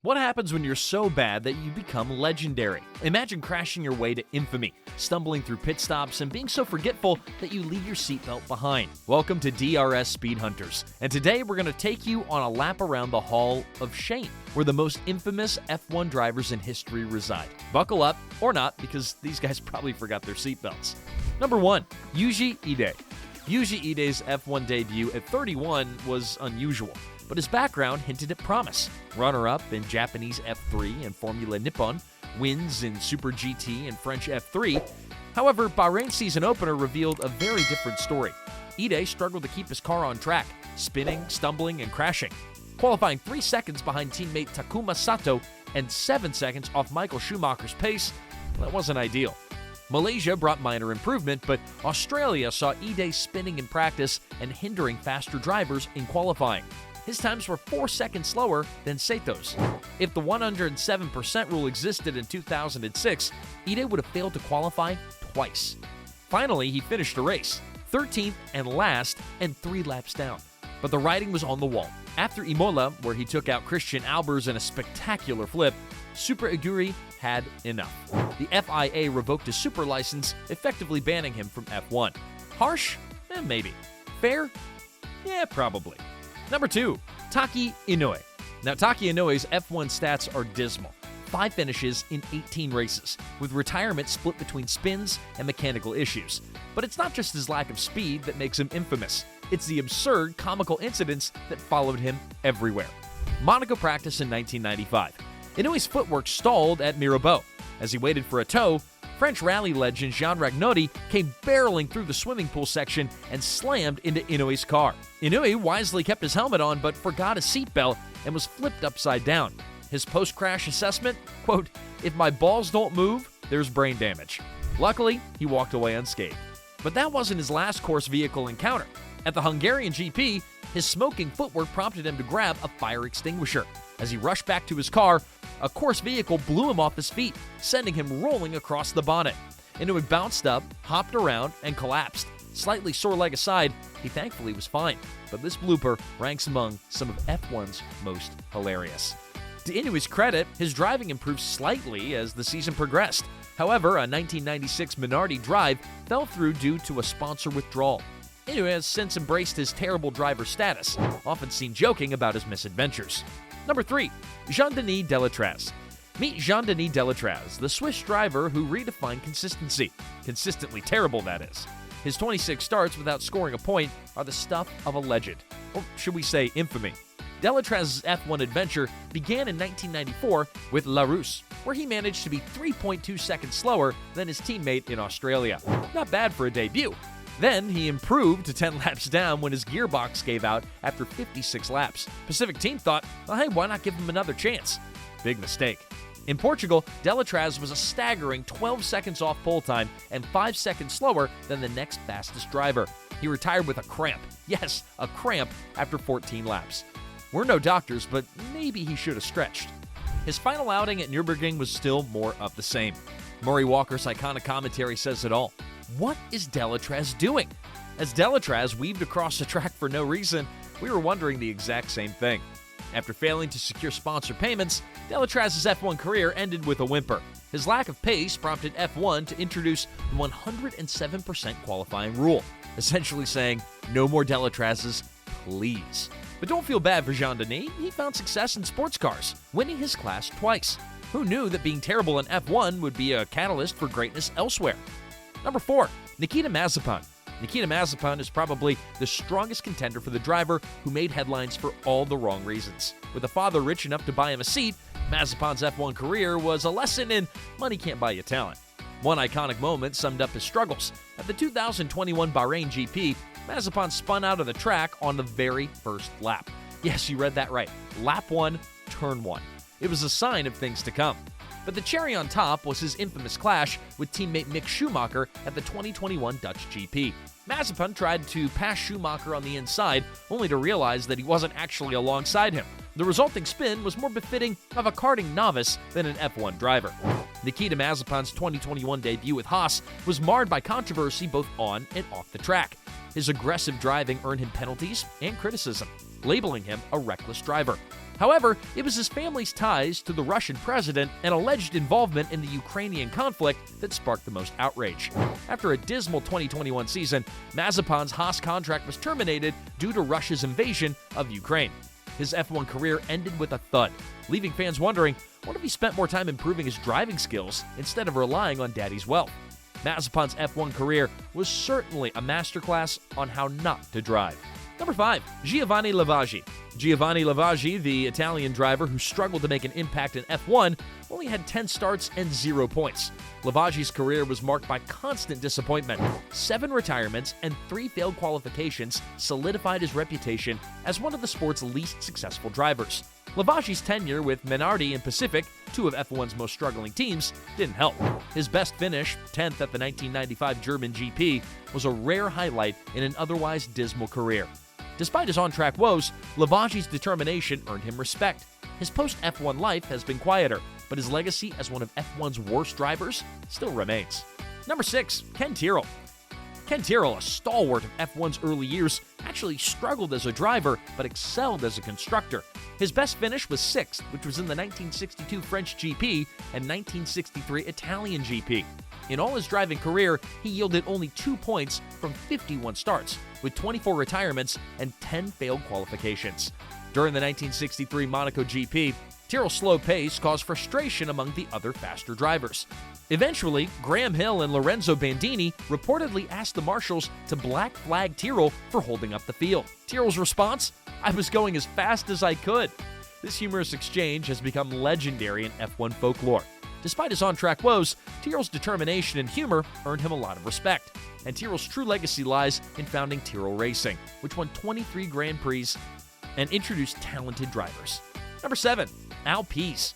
What happens when you're so bad that you become legendary? Imagine crashing your way to infamy, stumbling through pit stops, and being so forgetful that you leave your seatbelt behind. Welcome to DRS Speed Hunters, and today we're going to take you on a lap around the Hall of Shame, where the most infamous F1 drivers in history reside. Buckle up, or not, because these guys probably forgot their seatbelts. Number 1. Yuji Ide. Yuji Ide's F1 debut at 31 was unusual, but his background hinted at promise. Runner-up in Japanese F3 and Formula Nippon, wins in Super GT and French F3. However, Bahrain's season opener revealed a very different story. Ide struggled to keep his car on track, spinning, stumbling, and crashing. Qualifying 3 seconds behind teammate Takuma Sato and 7 seconds off Michael Schumacher's pace, that wasn't ideal. Malaysia brought minor improvement, but Australia saw Ide spinning in practice and hindering faster drivers in qualifying. His times were 4 seconds slower than Sato's. If the 107% rule existed in 2006, Ide would have failed to qualify twice. Finally, he finished the race, 13th and last, and 3 laps down. But the writing was on the wall. After Imola, where he took out Christian Albers in a spectacular flip, Super Aguri had enough. The FIA revoked his super license, effectively banning him from F1. Harsh? Maybe. Fair? Yeah, probably. Number 2. Taki Inoue. Now, Taki Inoue's F1 stats are dismal. 5 finishes in 18 races, with retirement split between spins and mechanical issues. But it's not just his lack of speed that makes him infamous. It's the absurd, comical incidents that followed him everywhere. Monaco practice in 1995. Inoue's footwork stalled at Mirabeau. As he waited for a tow, French rally legend Jean Ragnodi came barreling through the swimming pool section and slammed into Inoue's car. Inoue wisely kept his helmet on but forgot his seatbelt and was flipped upside down. His post-crash assessment, quote, "If my balls don't move, there's brain damage." Luckily, he walked away unscathed. But that wasn't his last course vehicle encounter. At the Hungarian GP, his smoking footwork prompted him to grab a fire extinguisher. As he rushed back to his car, a course vehicle blew him off his feet, sending him rolling across the bonnet. Inoue bounced up, hopped around, and collapsed. Slightly sore leg aside, he thankfully was fine. But this blooper ranks among some of F1's most hilarious. To Inoue's credit, his driving improved slightly as the season progressed. However, a 1996 Minardi drive fell through due to a sponsor withdrawal. Inoue has since embraced his terrible driver status, often seen joking about his misadventures. Number 3. Jean-Denis Delatraz. Meet Jean-Denis Delatraz, the Swiss driver who redefined consistency. Consistently terrible, that is. His 26 starts without scoring a point are the stuff of a legend. Or should we say infamy. Delatraz's F1 adventure began in 1994 with La Rousse, where he managed to be 3.2 seconds slower than his teammate in Australia. Not bad for a debut. Then he improved to 10 laps down when his gearbox gave out after 56 laps. Pacific Team thought, well, hey, why not give him another chance? Big mistake. In Portugal, Delatraz was a staggering 12 seconds off pole time and 5 seconds slower than the next fastest driver. He retired with a cramp. Yes, a cramp after 14 laps. We're no doctors, but maybe he should have stretched. His final outing at Nürburgring was still more of the same. Murray Walker's iconic commentary says it all. What is Delatraz doing? As Delatraz weaved across the track for no reason, we were wondering the exact same thing. After failing to secure sponsor payments, Delatraz's F1 career ended with a whimper. His lack of pace prompted F1 to introduce the 107% qualifying rule, essentially saying, no more Delatrazes, please. But don't feel bad for Jean-Denis, he found success in sports cars, winning his class twice. Who knew that being terrible in F1 would be a catalyst for greatness elsewhere? Number 4. Nikita Mazepin. Nikita Mazepin is probably the strongest contender for the driver who made headlines for all the wrong reasons. With a father rich enough to buy him a seat, Mazepin's F1 career was a lesson in money can't buy you talent. One iconic moment summed up his struggles. At the 2021 Bahrain GP, Mazepin spun out of the track on the very first lap. Yes, you read that right. Lap 1, turn 1. It was a sign of things to come. But the cherry on top was his infamous clash with teammate Mick Schumacher at the 2021 Dutch GP. Mazepin tried to pass Schumacher on the inside, only to realize that he wasn't actually alongside him. The resulting spin was more befitting of a karting novice than an F1 driver. Nikita Mazepin's 2021 debut with Haas was marred by controversy both on and off the track. His aggressive driving earned him penalties and criticism, labeling him a reckless driver. However, it was his family's ties to the Russian president and alleged involvement in the Ukrainian conflict that sparked the most outrage. After a dismal 2021 season, Mazepin's Haas contract was terminated due to Russia's invasion of Ukraine. His F1 career ended with a thud, leaving fans wondering, what if he spent more time improving his driving skills instead of relying on daddy's wealth? Mazepin's F1 career was certainly a masterclass on how not to drive. Number 5. Giovanni Lavaggi. Giovanni Lavaggi, the Italian driver who struggled to make an impact in F1, only had 10 starts and 0 points. Lavaggi's career was marked by constant disappointment. 7 retirements and 3 failed qualifications solidified his reputation as one of the sport's least successful drivers. Lavaggi's tenure with Minardi and Pacific, 2 of F1's most struggling teams, didn't help. His best finish, 10th at the 1995 German GP, was a rare highlight in an otherwise dismal career. Despite his on-track woes, Lavaggi's determination earned him respect. His post-F1 life has been quieter, but his legacy as one of F1's worst drivers still remains. Number 6. Ken Tyrrell. Ken Tyrrell, a stalwart of F1's early years, actually struggled as a driver but excelled as a constructor. His best finish was 6th, which was in the 1962 French GP and 1963 Italian GP. In all his driving career, he yielded only 2 points from 51 starts, with 24 retirements and 10 failed qualifications. During the 1963 Monaco GP, Tyrrell's slow pace caused frustration among the other faster drivers. Eventually, Graham Hill and Lorenzo Bandini reportedly asked the marshals to black flag Tyrrell for holding up the field. Tyrrell's response? "I was going as fast as I could." This humorous exchange has become legendary in F1 folklore. Despite his on-track woes, Tyrrell's determination and humor earned him a lot of respect. And Tyrrell's true legacy lies in founding Tyrrell Racing, which won 23 Grand Prix and introduced talented drivers. Number 7. Al Pease.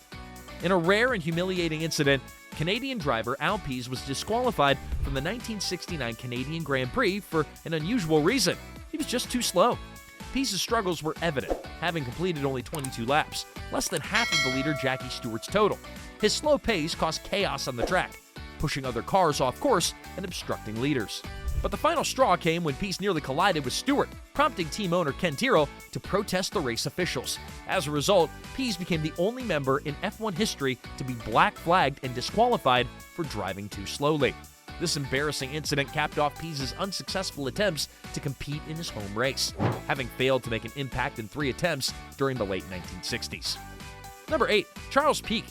In a rare and humiliating incident, Canadian driver Al Pease was disqualified from the 1969 Canadian Grand Prix for an unusual reason. He was just too slow. Pease's struggles were evident, having completed only 22 laps, less than half of the leader Jackie Stewart's total. His slow pace caused chaos on the track, pushing other cars off course and obstructing leaders. But the final straw came when Pease nearly collided with Stewart, prompting team owner Ken Tyrrell to protest the race officials. As a result, Pease became the only member in F1 history to be black flagged and disqualified for driving too slowly. This embarrassing incident capped off Pease's unsuccessful attempts to compete in his home race, having failed to make an impact in 3 attempts during the late 1960s. Number 8. Charles Pic.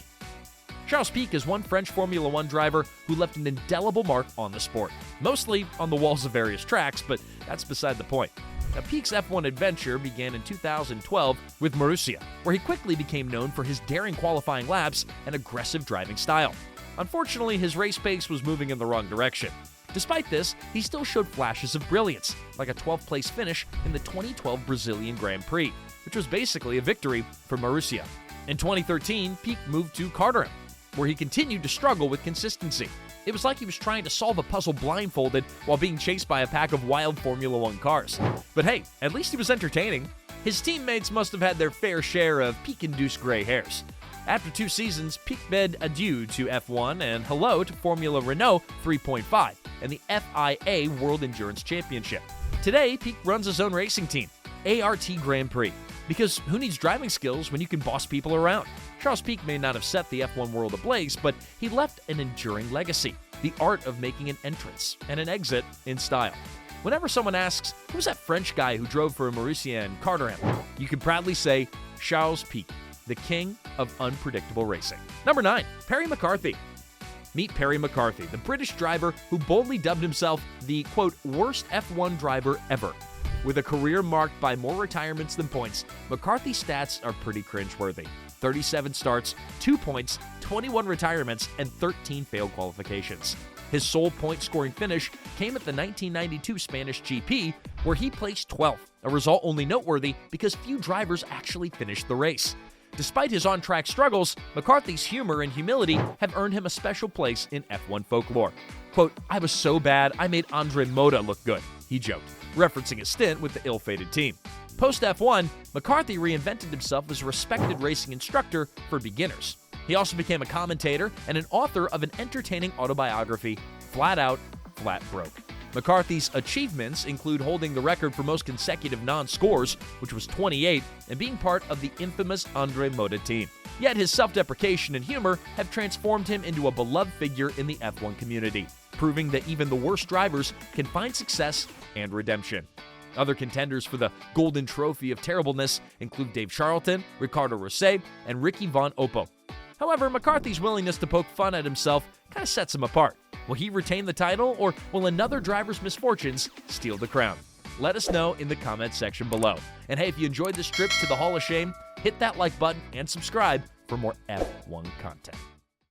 Charles Pic is one French Formula One driver who left an indelible mark on the sport, mostly on the walls of various tracks, but that's beside the point. Now, Pic's F1 adventure began in 2012 with Marussia, where he quickly became known for his daring qualifying laps and aggressive driving style. Unfortunately, his race pace was moving in the wrong direction. Despite this, he still showed flashes of brilliance, like a 12th place finish in the 2012 Brazilian Grand Prix, which was basically a victory for Marussia. In 2013, Pic moved to Caterham, where he continued to struggle with consistency. It was like he was trying to solve a puzzle blindfolded while being chased by a pack of wild Formula One cars. But hey, at least he was entertaining. His teammates must have had their fair share of Pic-induced gray hairs. After 2 seasons, Pic bid adieu to F1 and hello to Formula Renault 3.5 and the FIA World Endurance Championship. Today, Pic runs his own racing team, ART Grand Prix, because who needs driving skills when you can boss people around? Charles Pic may not have set the F1 world ablaze, but he left an enduring legacy, the art of making an entrance and an exit in style. Whenever someone asks, who's that French guy who drove for Marussia and Caterham, you can proudly say, Charles Pic, the king of unpredictable racing. Number 9, Perry McCarthy. Meet Perry McCarthy, the British driver who boldly dubbed himself the, quote, worst F1 driver ever. With a career marked by more retirements than points, McCarthy's stats are pretty cringeworthy. 37 starts, 2 points, 21 retirements, and 13 failed qualifications. His sole point-scoring finish came at the 1992 Spanish GP, where he placed 12th, a result only noteworthy because few drivers actually finished the race. Despite his on-track struggles, McCarthy's humor and humility have earned him a special place in F1 folklore. Quote, I was so bad I made Andre Moda look good, he joked, referencing his stint with the ill-fated team. Post-F1, McCarthy reinvented himself as a respected racing instructor for beginners. He also became a commentator and an author of an entertaining autobiography, Flat Out, Flat Broke. McCarthy's achievements include holding the record for most consecutive non-scores, which was 28, and being part of the infamous Andre Moda team. Yet his self-deprecation and humor have transformed him into a beloved figure in the F1 community, proving that even the worst drivers can find success and redemption. Other contenders for the Golden Trophy of Terribleness include Dave Charlton, Ricardo Rosset, and Ricky Von Oppo. However, McCarthy's willingness to poke fun at himself kind of sets him apart. Will he retain the title, or will another driver's misfortunes steal the crown? Let us know in the comments section below. And hey, if you enjoyed this trip to the Hall of Shame, hit that like button and subscribe for more F1 content.